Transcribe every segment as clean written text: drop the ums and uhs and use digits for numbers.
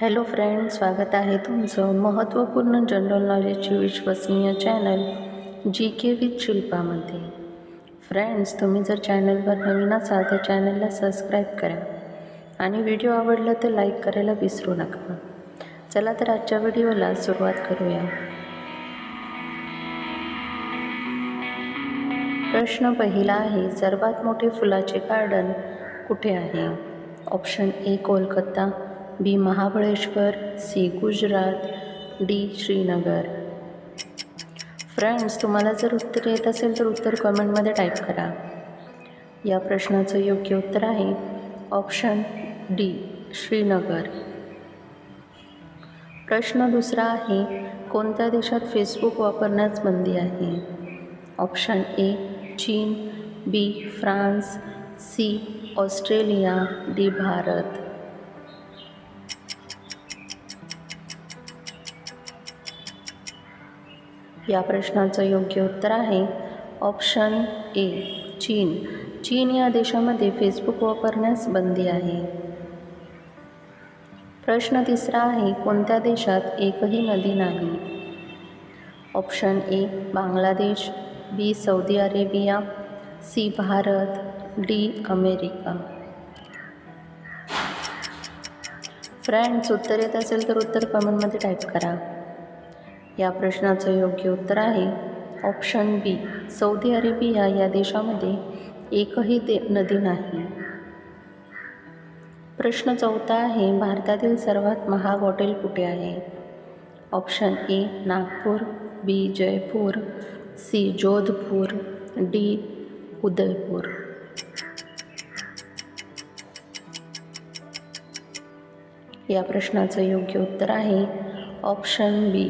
Hello friend, स्वागत आहे तुमचं महत्त्वपूर्ण जनरल नॉलेजची विश्वसनीय चॅनल जी के विथ शिल्पामध्ये. फ्रेंड्स, तुम्ही जर चॅनलवर नवीन असाल तर चॅनलला सबस्क्राईब करा आणि व्हिडिओ आवडला तर लाईक करायला विसरू नका. चला तर आजच्या व्हिडिओला सुरुवात करूया. प्रश्न पहिला आहे, सर्वात मोठे फुलाचे गार्डन कुठे आहे? Option A Kolkata, B Mahabaleshwar, C Gujarat, D Srinagar. Friends, तुम्हाला जर उत्तर येत असेल तर उत्तर कमेंटमध्ये टाईप करा. या प्रश्नाचं योग्य उत्तर आहे ऑप्शन डी श्रीनगर. प्रश्न दुसरा आहे, कोणत्या देशात फेसबुक वापरण्यास बंदी आहे? ऑप्शन ए चीन, B France, C Australia, D Bharat. या प्रश्नाचं योग्य उत्तर आहे ऑप्शन ए चीन. चीन या देशामध्ये फेसबुक वापरण्यास बंदी आहे. प्रश्न तिसरा आहे, कोणत्या देशात एकही नदी नाही? Option A Bangladesh, B Saudi Arabia, C Bharat, D America. Friends, उत्तर येत असेल तर उत्तर कमेंटमध्ये टाईप करा. या प्रश्नाचं योग्य उत्तर आहे ऑप्शन बी सौदी अरेबिया या देशामध्ये एकही नदी नाही. प्रश्न चौथा आहे, भारतातील सर्वात महाग हॉटेल कुठे आहे? Option A Nagpur, B Jaipur, C Jodhpur, D Udaipur. या प्रश्नाचं योग्य उत्तर आहे ऑप्शन बी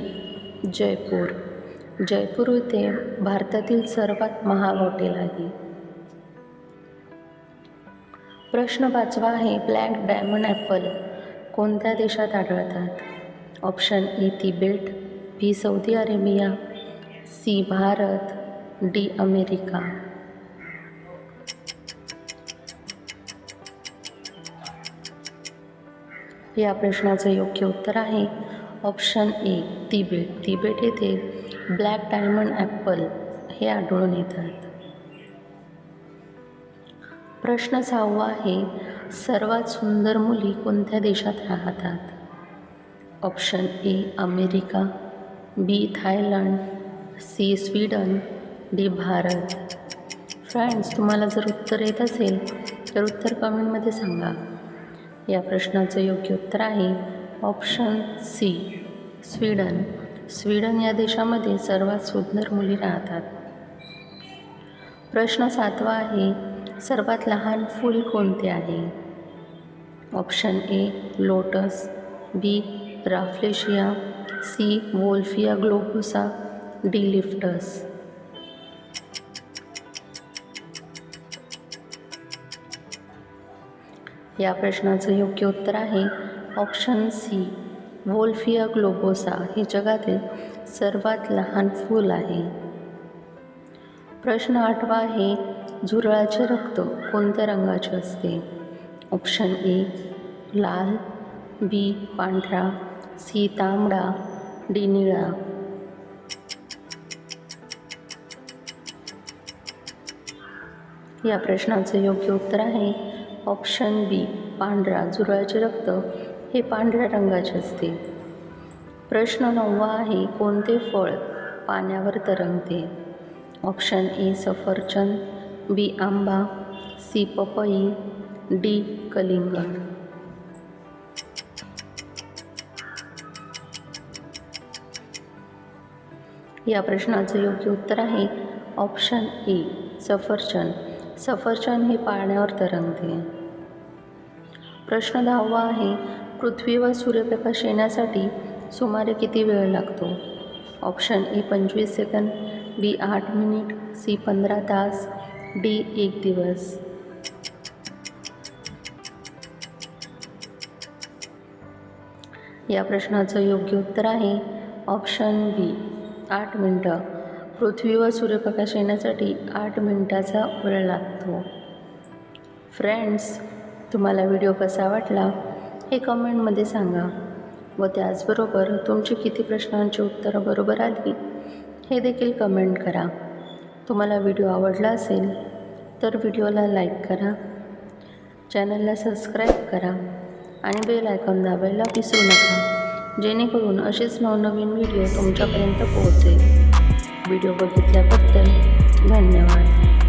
जयपूर. जयपूर येथे भारतातील सर्वात महाग हॉटेल आहे. प्रश्न पाचवा आहे, ब्लॅक डायमंड ॲपल कोणत्या देशात आढळतात? Option A Tibet, B Saudi Arabia, C Bharat, D America. या प्रश्नाचं योग्य उत्तर आहे ऑप्शन ए तिबेट. तिबेट येथे ब्लॅक डायमंड ॲपल हे आढळून येतात. प्रश्न सहावा आहे, सर्वात सुंदर मुली कोणत्या देशात राहतात? Option A America, B Thailand, C Sweden, D Bharat. Friends, तुम्हाला जर उत्तर येत असेल तर उत्तर कमेंटमध्ये सांगा. या प्रश्नाचं योग्य उत्तर आहे ऑप्शन सी स्वीडन. स्वीडन या देशामध्ये सर्वात सुंदर मुली राहतात. प्रश्न सातवा आहे, सर्वात लहान फूल कोणते आहे? Option A lotus, B rafflesia, C wolffia globosa, D लिफ्टस. या प्रश्नाचं योग्य उत्तर आहे ऑप्शन सी वोल्फिया ग्लोबोसा हे जगातील सर्वात लहान फूल आहे. प्रश्न आठवा आहे, झुरळाचे रक्त कोणत्या रंगाचे असते? ऑप्शन ए लाल, बी पांढरा, सी तांबडा, डी निळा. या प्रश्नाचं योग्य उत्तर आहे ऑप्शन बी पांढरा. झुरळाचे रक्त हे पांढऱ्या रंगाचे असते. प्रश्न नववा आहे, कोणते फळ पाण्यावर तरंगते? ऑप्शन ए सफरचंद, बी आंबा, सी पपई, डी कलिंगड. या प्रश्नाचं योग्य उत्तर आहे ऑप्शन ए सफरचंद. सफरचंद हे पाण्यावर तरंगते. प्रश्न 10वा आहे, पृथ्वीवर सूर्यप्रकाश येण्यासाठी सुमारे किती वेळ लागतो? Option A 25 second, B 8 minute, C 15 तास, डी 1 दिवस. या प्रश्नाचं योग्य उत्तर आहे ऑप्शन बी 8 मिनटं. पृथ्वीवर सूर्यप्रकाश येण्यासाठी 8 मिनिटाचा वेळ लागतो. फ्रेंड्स, तुम्हाला व्हिडिओ कसा वाटला हे कमेंटमध्ये सांगा. व त्याचबरोबर तुमची किती प्रश्नांची उत्तरं बरोबर आली हे देखील कमेंट करा. तुम्हाला व्हिडिओ आवडला असेल तर व्हिडिओला लाईक करा, चॅनलला सबस्क्राईब करा आणि बेल आयकॉन दाबायला विसरू नका, जेणेकरून असेच नवनवीन व्हिडिओ तुमच्यापर्यंत पोहोचेल. व्हिडिओ बघितल्याबद्दल धन्यवाद.